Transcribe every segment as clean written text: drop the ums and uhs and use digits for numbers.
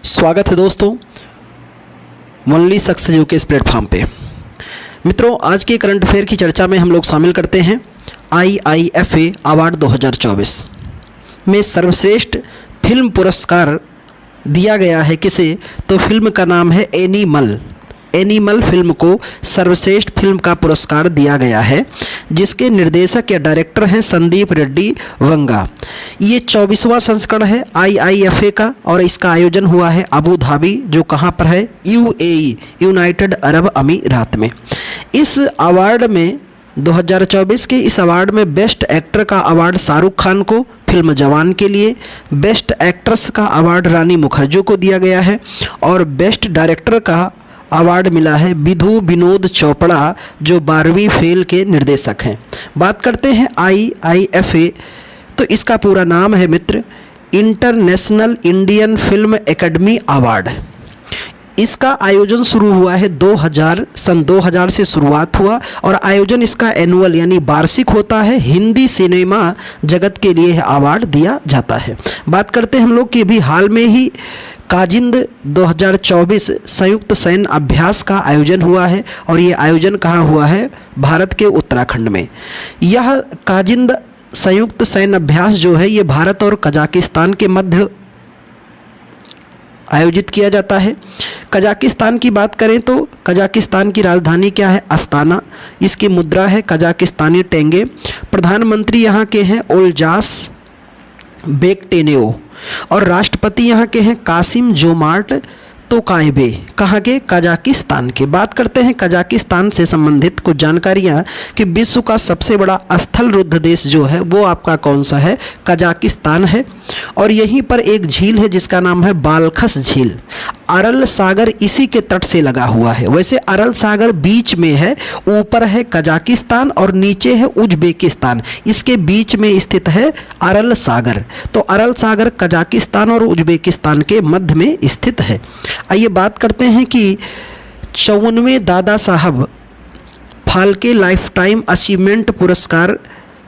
स्वागत है दोस्तों ओनली सक्सेस यूके इस प्लेटफॉर्म पे। मित्रों, आज के करंट अफेयर की चर्चा में हम लोग शामिल करते हैं IIFA अवार्ड 2024 में सर्वश्रेष्ठ फिल्म पुरस्कार दिया गया है किसे? तो फिल्म का नाम है एनिमल फिल्म को सर्वश्रेष्ठ फिल्म का पुरस्कार दिया गया है, जिसके निर्देशक या डायरेक्टर हैं संदीप रेड्डी वंगा। ये 24वां संस्करण है IIFA का और इसका आयोजन हुआ है अबू धाबी, जो कहाँ पर है? UAE, यूनाइटेड अरब अमीरात में। इस अवार्ड में 2024 के इस अवार्ड में बेस्ट एक्टर का अवार्ड शाहरुख खान को फिल्म जवान के लिए, बेस्ट एक्ट्रेस का अवार्ड रानी मुखर्जी को दिया गया है और बेस्ट डायरेक्टर का अवार्ड मिला है विधु विनोद चोपड़ा, जो 12वीं फेल के निर्देशक हैं। बात करते हैं IIFA, तो इसका पूरा नाम है Mitra international Indian film academy award. इसका आयोजन शुरू हुआ है सन 2000 से शुरुआत हुआ और आयोजन इसका एनुअल यानी वार्षिक होता है। हिंदी सिनेमा जगत के लिए अवार्ड दिया जाता है। बात करते हैं हम लोग कि अभी हाल में ही काजिंद 2024 संयुक्त सैन्य अभ्यास का आयोजन हुआ है और ये आयोजन कहाँ हुआ है? भारत के उत्तराखंड में। यह काजिंद संयुक्त सैन्य अभ्यास जो है ये भारत और कजाकिस्तान के मध्य आयोजित किया जाता है। कजाकिस्तान की बात करें तो कजाकिस्तान की राजधानी क्या है? अस्ताना। इसकी मुद्रा है कजाकिस्तानी टेंगे। प्रधानमंत्री यहाँ के हैं ओल्जास बेकटेनेओ और राष्ट्रपति यहाँ के हैं कासिम जोमार्ट तोकायबे। कहाँ के? कजाकिस्तान के। बात करते हैं कजाकिस्तान से संबंधित कुछ जानकारियाँ कि विश्व का सबसे बड़ा स्थल रुद्ध देश जो है वो आपका कौन सा है? कजाकिस्तान है। और यहीं पर एक झील है जिसका नाम है बालखस झील। अरल सागर इसी के तट से लगा हुआ है। वैसे अरल सागर बीच में है, ऊपर है कजाकिस्तान और नीचे है उज्बेकिस्तान। इसके बीच में स्थित है अरल सागर। तो अरल सागर कजाकिस्तान और उज्बेकिस्तान के मध्य में स्थित है। आइए बात करते हैं कि 54वें Dada Saheb Phalke life time achievement पुरस्कार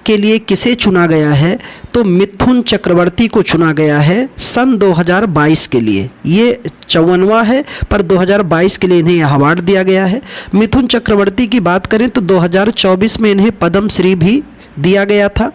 के लिए किसे चुना गया है? तो मिथुन चक्रवर्ती को चुना गया है सन 2022 के लिए। ये 54वां है पर 2022 के लिए इन्हें यह अवार्ड दिया गया है। मिथुन चक्रवर्ती की बात करें तो 2024 में इन्हें पद्मश्री भी दिया गया था।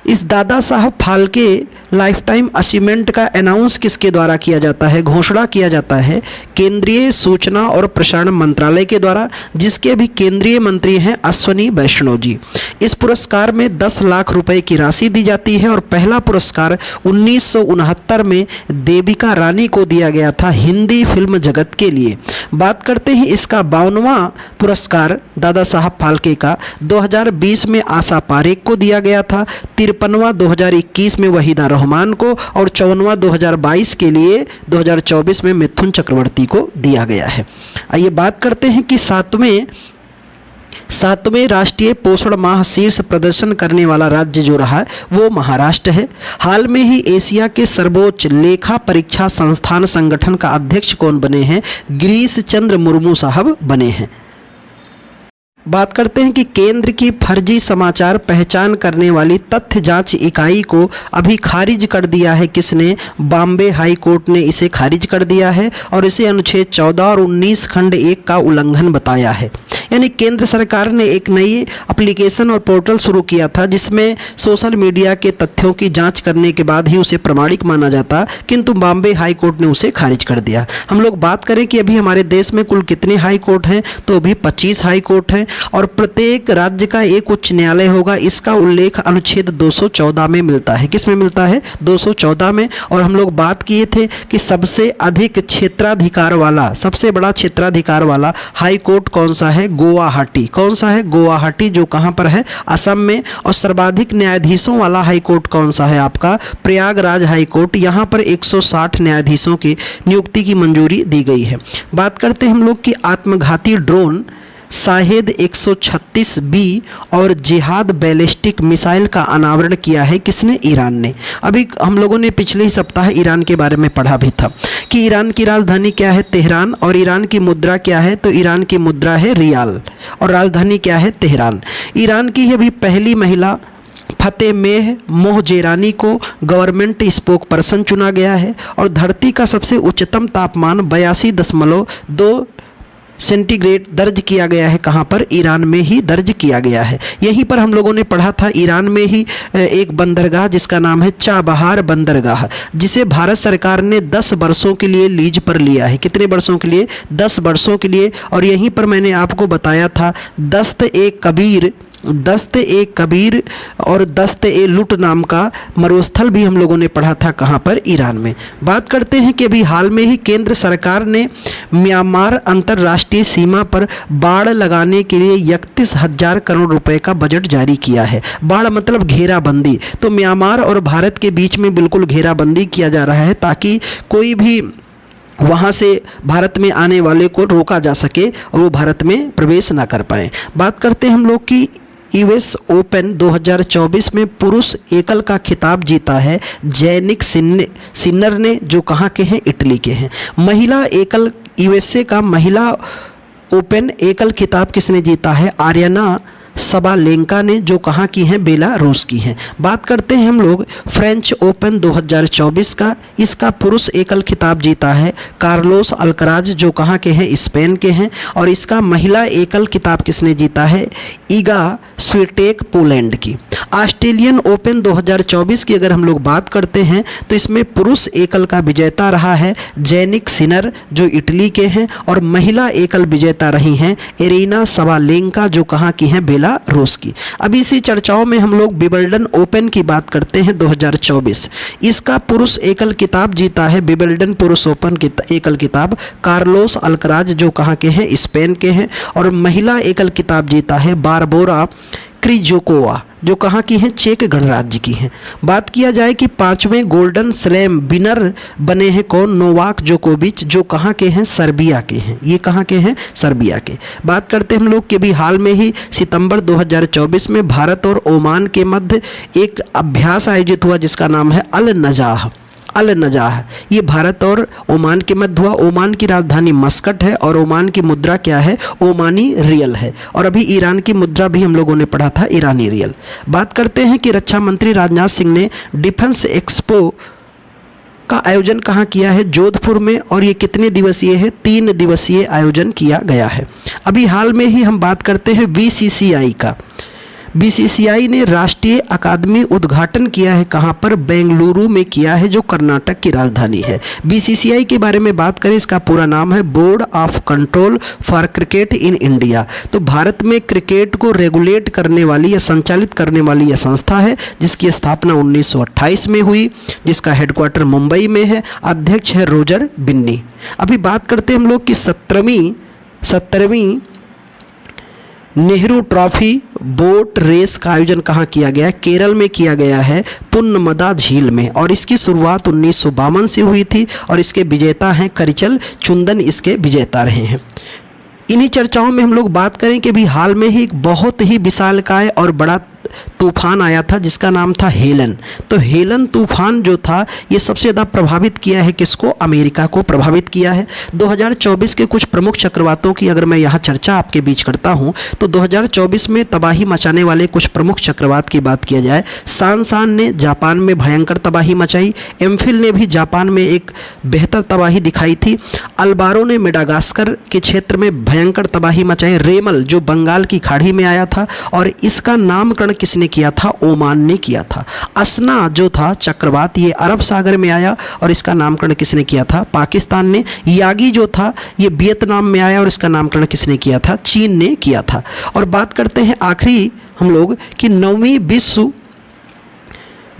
इस Dada Saheb Phalke life time achievement का अनाउंस किसके द्वारा किया जाता है? घोषणा किया जाता है केंद्रीय सूचना और प्रसारण मंत्रालय के द्वारा, जिसके अभी केंद्रीय मंत्री हैं अश्विनी वैष्णव जी। इस पुरस्कार में 10 लाख रुपए की राशि दी जाती है और पहला पुरस्कार 1969 में देविका रानी को दिया गया था हिंदी फिल्म जगत के लिए। बात करते हैं इसका 52वां पुरस्कार दादा साहब फाल्के का 2020 में आशा पारेख को दिया गया था, 53वां 2021 में वहीदा रहमान को और 54वां 2022 के लिए 2024 में मिथुन चक्रवर्ती को दिया गया है। आइए बात करते हैं कि सातवें राष्ट्रीय पोषण माह शीर्ष प्रदर्शन करने वाला राज्य जो रहा है वो महाराष्ट्र है। हाल में ही एशिया के सर्वोच्च लेखा परीक्षा संस्थान संगठन का अध्यक्ष कौन बने हैं? गिरीश चंद्र मुर्मू साहब बने हैं। बात करते हैं कि केंद्र की फर्जी समाचार पहचान करने वाली तथ्य जांच इकाई को अभी खारिज कर दिया है किसने? बॉम्बे हाई कोर्ट ने इसे खारिज कर दिया है और इसे अनुच्छेद 14 और 19 खंड 1 का उल्लंघन बताया है। यानी केंद्र सरकार ने एक नई एप्लीकेशन और पोर्टल शुरू किया था जिसमें सोशल मीडिया के तथ्यों की जांच करने के बाद ही उसे प्रमाणिक माना जाता, किंतु बॉम्बे हाई कोर्ट ने उसे खारिज कर दिया। हम लोग बात करें कि अभी हमारे देश में कुल कितने हाई कोर्ट हैं, तो अभी 25 हाई कोर्ट हैं और प्रत्येक राज्य का एक उच्च न्यायालय होगा। इसका उल्लेख अनुच्छेद 214 में मिलता है। किस में मिलता है? 214 में। और हम लोग बात किए थे कि सबसे अधिक क्षेत्राधिकार वाला, सबसे बड़ा क्षेत्राधिकार वाला हाई कोर्ट कौन सा है? गुवाहाटी। कौन सा है? गुवाहाटी, जो कहाँ पर है? असम में। और सर्वाधिक न्यायाधीशों वाला हाई कोर्ट कौन सा है आपका? Prayagraj high court. यहाँ पर 160 न्यायाधीशों की नियुक्ति की मंजूरी दी गई है। बात करते हैं हम लोग कि आत्मघाती ड्रोन शाहेद 136B और जिहाद बैलिस्टिक मिसाइल का अनावरण किया है किसने? ईरान ने। अभी हम लोगों ने पिछले ही सप्ताह ईरान के बारे में पढ़ा भी था कि ईरान की राजधानी क्या है? तेहरान। और ईरान की मुद्रा क्या है? तो ईरान की मुद्रा है रियाल और राजधानी क्या है? तेहरान। ईरान की अभी पहली महिला फतेह मोहजेरानी को गवर्नमेंट स्पोक पर्सन चुना गया है। और धरती का सबसे उच्चतम तापमान 82.2 सेंटीग्रेड दर्ज किया गया है। कहाँ पर? ईरान में ही दर्ज किया गया है। यहीं पर हम लोगों ने पढ़ा था ईरान में ही एक बंदरगाह जिसका नाम है चाबहार बंदरगाह, जिसे भारत सरकार ने 10 वर्षों के लिए लीज पर लिया है। कितने वर्षों के लिए? 10 वर्षों के लिए। और यहीं पर मैंने आपको बताया था दस्त-ए-कबीर और दस्त-ए-लुट नाम का मरुस्थल भी हम लोगों ने पढ़ा था। कहाँ पर? ईरान में। बात करते हैं कि अभी हाल में ही केंद्र सरकार ने म्यांमार अंतर्राष्ट्रीय सीमा पर बाड़ लगाने के लिए 31,000 करोड़ रुपए का बजट जारी किया है। बाड़ मतलब घेराबंदी। तो म्यांमार और भारत के बीच में बिल्कुल घेराबंदी किया जा रहा है ताकि कोई भी वहाँ से भारत में आने वाले को रोका जा सके और वो भारत में प्रवेश ना कर पाए। बात करते हैं हम लोग की यूएस ओपन 2024 में पुरुष एकल का खिताब जीता है जैनिक सिन्नर ने, जो कहाँ के हैं? इटली के हैं। महिला एकल यूएसए का महिला ओपन एकल खिताब किसने जीता है? आर्यना सबालेंका ने, जो कहाँ की हैं? बेलारूस की हैं। बात करते हैं हम लोग फ्रेंच ओपन 2024 का। इसका पुरुष एकल खिताब जीता है कार्लोस अल्कराज, जो कहाँ के हैं? स्पेन के हैं। और इसका महिला एकल खिताब किसने जीता है? ईगा स्विटेक पोलैंड की। ऑस्ट्रेलियन ओपन 2024 की अगर हम लोग बात करते हैं तो इसमें पुरुष एकल का विजेता रहा है जैनिक सिनर, जो इटली के हैं। और महिला एकल विजेता रही हैं एरिना सबालेंका, जो कहाँ की हैं? बेलारूस की। अब इसी चर्चाओं में हम लोग विंबलडन ओपन की बात करते हैं 2024। इसका पुरुष एकल खिताब जीता है विंबलडन पुरुष ओपन की एकल खिताब कार्लोस अल्कराज, जो कहाँ के हैं? स्पेन के हैं। और महिला एकल खिताब जीता है बारबोरा क्रिजोकोवा, जो कहाँ की हैं? चेक गणराज्य की हैं। बात किया जाए कि 5वें गोल्डन स्लैम विनर बने हैं कौन? नोवाक जोकोविच, जो कहाँ के हैं? सर्बिया के हैं। ये कहाँ के हैं? सर्बिया के। बात करते हैं हम लोग कि भी हाल में ही सितंबर 2024 में भारत और ओमान के मध्य एक अभ्यास आयोजित हुआ जिसका नाम है अल नजाह। ये भारत और ओमान के मध्य हुआ। ओमान की राजधानी मस्कट है और ओमान की मुद्रा क्या है? ओमानी रियल है। और अभी ईरान की मुद्रा भी हम लोगों ने पढ़ा था, ईरानी रियल। बात करते हैं कि रक्षा मंत्री राजनाथ सिंह ने डिफेंस एक्सपो का आयोजन कहाँ किया है? जोधपुर में। और ये कितने दिवसीय है? 3 दिवसीय आयोजन किया गया है। अभी हाल में ही हम बात करते हैं बीसीसीआई का। बीसीसीआई ने राष्ट्रीय अकादमी उद्घाटन किया है। कहाँ पर? बेंगलुरु में किया है, जो कर्नाटक की राजधानी है। बीसीसीआई के बारे में बात करें, इसका पूरा नाम है board of control for cricket in India. तो भारत में क्रिकेट को रेगुलेट करने वाली या संचालित करने वाली यह संस्था है, जिसकी स्थापना 1928 में हुई, जिसका हेडक्वार्टर मुंबई में है। अध्यक्ष है रोजर बिन्नी। अभी बात करते हैं हम लोग कि 17वीं नेहरू ट्रॉफी बोट रेस का आयोजन कहाँ किया गया है? केरल में किया गया है, पुन्नमदा झील में। और इसकी शुरुआत 1952 से हुई थी और इसके विजेता हैं करिचल चुंदन, इसके विजेता रहे हैं। इन्हीं चर्चाओं में हम लोग बात करें कि भी हाल में ही एक बहुत ही विशालकाय और बड़ा तूफान आया था जिसका नाम था हेलन। तो हेलन तूफान जो था ये सबसे ज़्यादा प्रभावित किया है किसको? अमेरिका को प्रभावित किया है। 2024 के कुछ प्रमुख चक्रवातों की अगर मैं यहाँ चर्चा आपके बीच करता हूँ तो 2024 में तबाही मचाने वाले कुछ प्रमुख चक्रवात की बात किया जाए, सांसान ने जापान में भयंकर तबाही मचाई, एम्फिल ने भी जापान में एक बेहतर तबाही दिखाई थी, अल्बारो ने मेडागास्कर के क्षेत्र में भयंकर तबाही मचाई, रेमल जो बंगाल की खाड़ी में आया था और इसका नामकरण किसने किया था? ओमान ने किया था। असना जो था चक्रवात ये अरब सागर में आया और इसका नामकरण किसने किया था? पाकिस्तान ने। यागी जो था ये वियतनाम में आया और इसका नामकरण किसने किया था? चीन ने किया था। और बात करते हैं आखिरी हम लोग कि 9वीं विश्व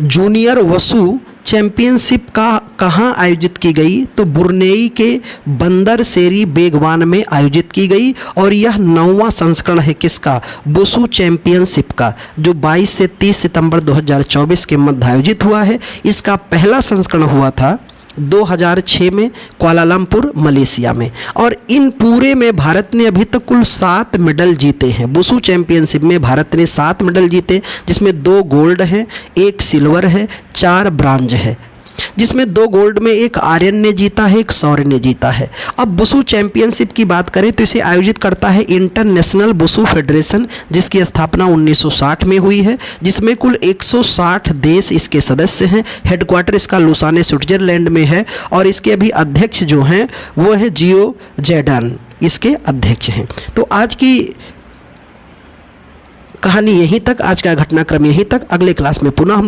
जूनियर वसु चैंपियनशिप का कहाँ आयोजित की गई? तो बुर्नेई के बंदर सेरी बेगवान में आयोजित की गई और यह 9वां संस्करण है किसका? वुशु चैंपियनशिप का, जो 22 से 30 सितंबर 2024 के मध्य आयोजित हुआ है। इसका पहला संस्करण हुआ था 2006 में कुआलालंपुर मलेशिया में। और इन पूरे में भारत ने अभी तक कुल 7 मेडल जीते हैं। वुशु चैंपियनशिप में भारत ने 7 मेडल जीते, जिसमें 2 गोल्ड हैं, 1 सिल्वर है, 4 ब्रांज है। जिसमें 2 गोल्ड में एक आर्यन ने जीता है, एक शौर्य ने जीता है। अब वुशु चैंपियनशिप की बात करें तो इसे आयोजित करता है इंटरनेशनल वुशु फेडरेशन, जिसकी स्थापना 1960 में हुई है, जिसमें कुल 160 देश इसके सदस्य हैं। हेडक्वार्टर इसका लुसाने स्विट्जरलैंड में है और इसके अभी अध्यक्ष जो हैं वो है जियो जैडान, इसके अध्यक्ष हैं। तो आज की कहानी यहीं तक, आज का घटनाक्रम यहीं तक। अगले क्लास में पुनः हम